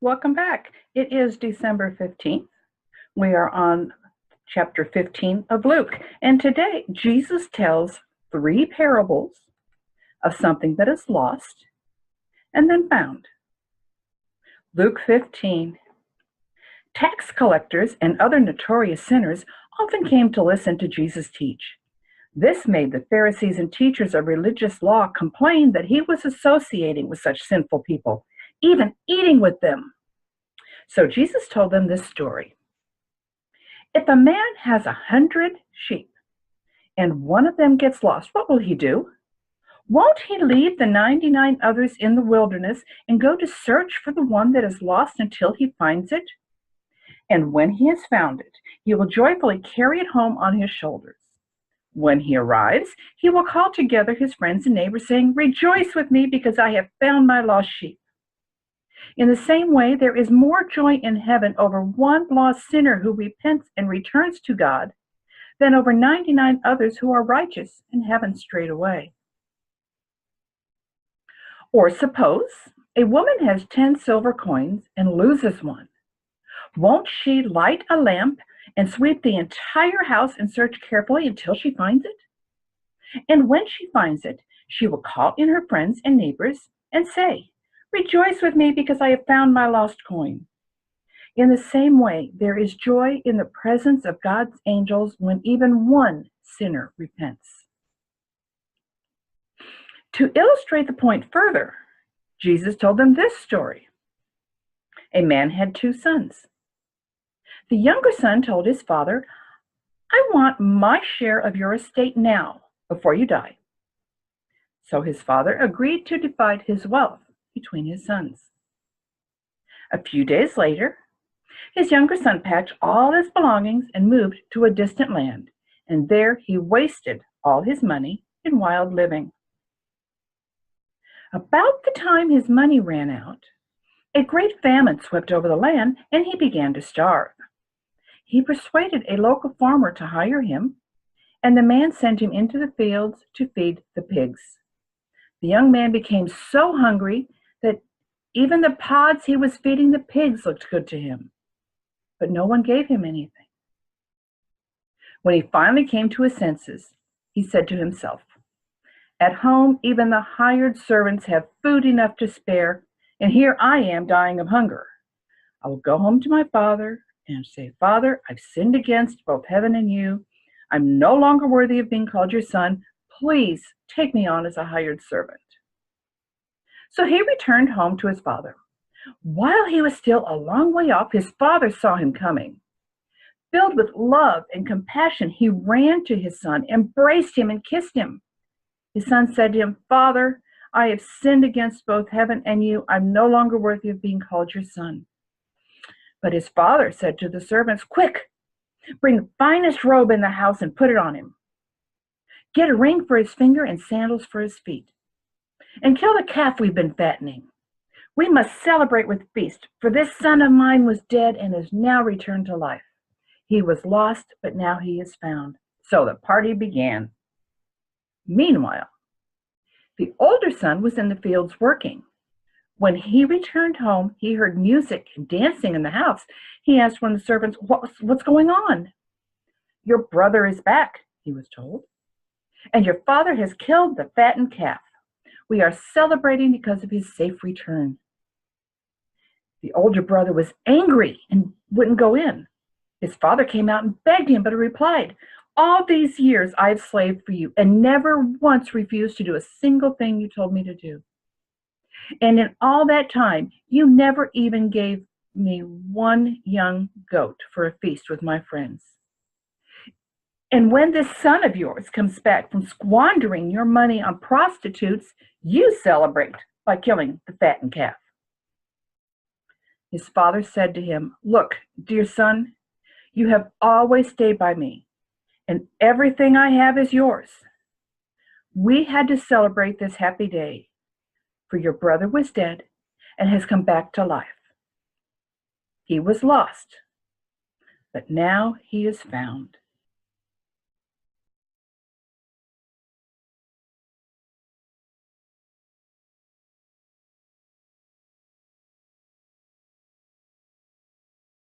Welcome back. It is December 15th. We are on chapter 15 of Luke. And today, Jesus tells three parables of something that is lost and then found. Luke 15. Tax collectors and other notorious sinners often came to listen to Jesus teach. This made the Pharisees and teachers of religious law complain that he was associating with such sinful people, even eating with them. So Jesus told them this story. If a man has 100 sheep and one of them gets lost, what will he do? Won't he leave the 99 others in the wilderness and go to search for the one that is lost until he finds it? And when he has found it, he will joyfully carry it home on his shoulders. When he arrives, he will call together his friends and neighbors, saying, "Rejoice with me because I have found my lost sheep." In the same way, there is more joy in heaven over one lost sinner who repents and returns to God than over 99 others who are righteous in heaven straight away. Or suppose a woman has 10 silver coins and loses one. Won't she light a lamp and sweep the entire house and search carefully until she finds it? And when she finds it, she will call in her friends and neighbors and say, "Rejoice with me because I have found my lost coin." In the same way, there is joy in the presence of God's angels when even one sinner repents. To illustrate the point further, Jesus told them this story. A man had 2 sons. The younger son told his father, "I want my share of your estate now, before you die." So his father agreed to divide his wealth between his sons. A few days later, his younger son packed all his belongings and moved to a distant land, and there he wasted all his money in wild living. About the time his money ran out, a great famine swept over the land, and he began to starve. He persuaded a local farmer to hire him, and the man sent him into the fields to feed the pigs. The young man became so hungry that even the pods he was feeding the pigs looked good to him, but no one gave him anything. When he finally came to his senses, he said to himself, "At home, even the hired servants have food enough to spare, and here I am dying of hunger. I will go home to my father and say, 'Father, I've sinned against both heaven and you. I'm no longer worthy of being called your son. Please take me on as a hired servant.'" So he returned home to his father. While he was still a long way off, his father saw him coming. Filled with love and compassion, he ran to his son, embraced him, and kissed him. His son said to him, "Father, I have sinned against both heaven and you. I'm no longer worthy of being called your son." But his father said to the servants, "Quick, bring the finest robe in the house and put it on him. Get a ring for his finger and sandals for his feet. And kill the calf we've been fattening. We must celebrate with feast, for this son of mine was dead and is now returned to life. He was lost, but now he is found." So the party began. Meanwhile, the older son was in the fields working. When he returned home, he heard music and dancing in the house. He asked one of the servants, What's going on?" "Your brother is back," he was told, "and your father has killed the fattened calf. We are celebrating because of his safe return." The older brother was angry and wouldn't go in. His father came out and begged him, but he replied, "All these years I have slaved for you and never once refused to do a single thing you told me to do. And in all that time, you never even gave me one young goat for a feast with my friends. And when this son of yours comes back from squandering your money on prostitutes, you celebrate by killing the fattened calf." His father said to him, "Look, dear son, you have always stayed by me, and everything I have is yours. We had to celebrate this happy day, for your brother was dead and has come back to life. He was lost, but now he is found."